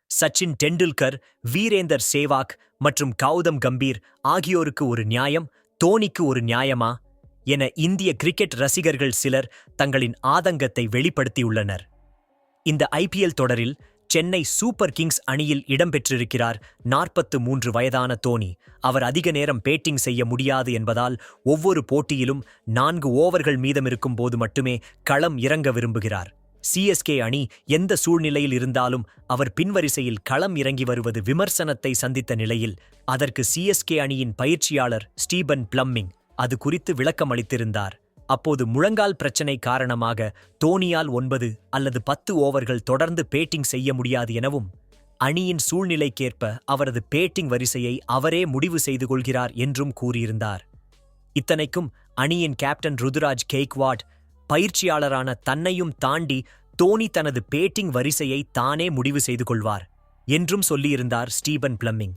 சச்சின் டெண்டுல்கர், வீரேந்தர் சேவாக் மற்றும் கௌதம் கம்பீர் ஆகியோருக்கு ஒரு நியாயம், தோனிக்கு ஒரு நியாயமா என இந்திய கிரிக்கெட் ரசிகர்கள் சிலர் தங்களின் ஆதங்கத்தை வெளிப்படுத்தியுள்ளனர். இந்த ஐபிஎல் தொடரில் சென்னை சூப்பர் கிங்ஸ் அணியில் இடம்பெற்றிருக்கிறார் 43 வயதான தோனி. அவர் அதிக நேரம் பேட்டிங் செய்ய முடியாது என்பதால் ஒவ்வொரு போட்டியிலும் 4 ஓவர்கள் மீதமிருக்கும் போது மட்டுமே களம் இறங்க விரும்புகிறார். சிஎஸ்கே அணி எந்த சூழ்நிலையில் இருந்தாலும் அவர் பின்வரிசையில் களம் இறங்கி வருவது விமர்சனத்தை சந்தித்த நிலையில் அதற்கு சிஎஸ்கே அணியின் பயிற்சியாளர் ஸ்டீபன் பிளம்மிங் அது குறித்து விளக்கம் அளித்திருந்தார். அப்போது முழங்கால் பிரச்சினை காரணமாக தோனியால் 9 அல்லது 10 ஓவர்கள் தொடர்ந்து பேட்டிங் செய்ய முடியாது எனவும், அணியின் சூழ்நிலைக்கேற்ப அவரது பேட்டிங் வரிசையை அவரே முடிவு செய்து கொள்கிறார் என்றும் கூறியிருந்தார். இத்தனைக்கும் அணியின் கேப்டன் ருதுராஜ் கெய்க்வாட் பயிற்சியாளரான தன்னையும் தாண்டி தோனி தனது பேட்டிங் வரிசையை தானே முடிவு செய்து கொள்வார் என்றும் சொல்லியிருந்தார் ஸ்டீபன் பிளம்மிங்.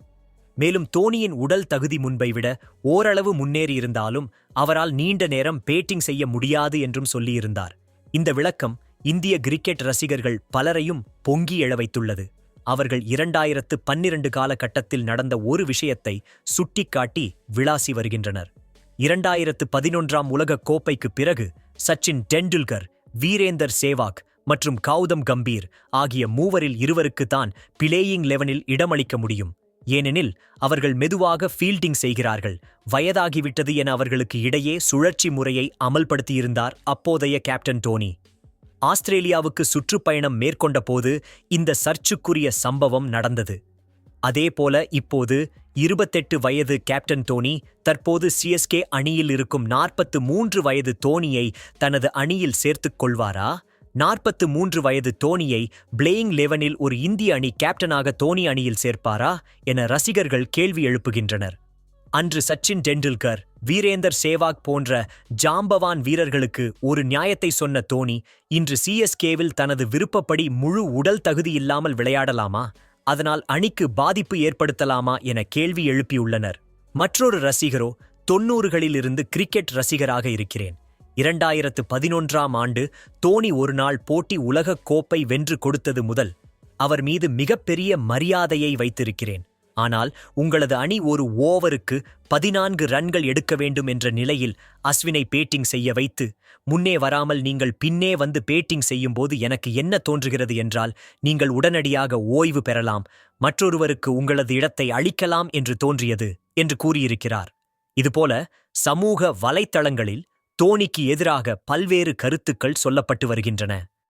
மேலும் தோனியின் உடல் தகுதி முன்பை விட ஓரளவு முன்னேறியிருந்தாலும் அவரால் நீண்ட நேரம் பேட்டிங் செய்ய முடியாது என்றும் சொல்லியிருந்தார். இந்த விளக்கம் இந்திய கிரிக்கெட் ரசிகர்கள் பலரையும் பொங்கி எழ வைத்துள்ளது. அவர்கள் 2012 காலகட்டத்தில் நடந்த ஒரு விஷயத்தை சுட்டிக்காட்டி விளாசி வருகின்றனர். 2011 உலகக் கோப்பைக்கு பிறகு சச்சின் டெண்டுல்கர், வீரேந்தர் சேவாக் மற்றும் கௌதம் கம்பீர் ஆகிய மூவரில் இருவருக்குத்தான் பிளேயிங் 11இல் இடமளிக்க முடியும். ஏனெனில் அவர்கள் மெதுவாக ஃபீல்டிங் செய்கிறார்கள். வயதாகிவிட்டது என அவர்களுக்கு இடையே சுழற்சி முறையை அமல்படுத்தியிருந்தார் அப்போதைய கேப்டன் டோனி. ஆஸ்திரேலியாவுக்கு சுற்றுப்பயணம் மேற்கொண்ட போது இந்த சர்ச்சுக்குரிய சம்பவம் நடந்தது. அதேபோல இப்போது 28 வயது கேப்டன் டோனி தற்போது சிஎஸ்கே அணியில் இருக்கும் 43 வயது தோனியை தனது அணியில் சேர்த்துக் கொள்வாரா? 43 வயது தோனியை பிளேயிங் 11இல் ஒரு இந்திய அணி கேப்டனாக தோனி அணியில் சேர்ப்பாரா என ரசிகர்கள் கேள்வி எழுப்புகின்றனர். அன்று சச்சின் டெண்டுல்கர், வீரேந்தர் சேவாக் போன்ற ஜாம்பவான் வீரர்களுக்கு ஒரு நியாயத்தை சொன்ன தோனி இன்று சிஎஸ்கேவில் தனது விருப்பப்படி முழு உடல் தகுதி இல்லாமல் விளையாடலாமா? அதனால் அணிக்கு பாதிப்பு ஏற்படுத்தலாமா என கேள்வி எழுப்பியுள்ளனர். மற்றொரு ரசிகரோ 90களிலிருந்து கிரிக்கெட் ரசிகராக இருக்கிறேன். 2011 ஆண்டு தோனி ஒருநாள் போட்டி உலகக் கோப்பை வென்று கொடுத்தது முதல் அவர் மீது மிகப்பெரிய மரியாதையை வைத்திருக்கிறேன். ஆனால் உங்களது அணி ஒரு ஓவருக்கு 14 ரன்கள் எடுக்க வேண்டும் என்ற நிலையில் அஸ்வினை பேட்டிங் செய்ய வைத்து முன்னே வராமல் நீங்கள் பின்னே வந்து பேட்டிங் செய்யும்போது எனக்கு என்ன தோன்றுகிறது என்றால், நீங்கள் உடனடியாக ஓய்வு பெறலாம், மற்றொருவருக்கு உங்களது இடத்தை அளிக்கலாம் என்று தோன்றியது என்று கூறியிருக்கிறார். இதுபோல சமூக வலைத்தளங்களில் தோனிக்கு எதிராக பல்வேறு கருத்துக்கள் சொல்லப்பட்டு வருகின்றன.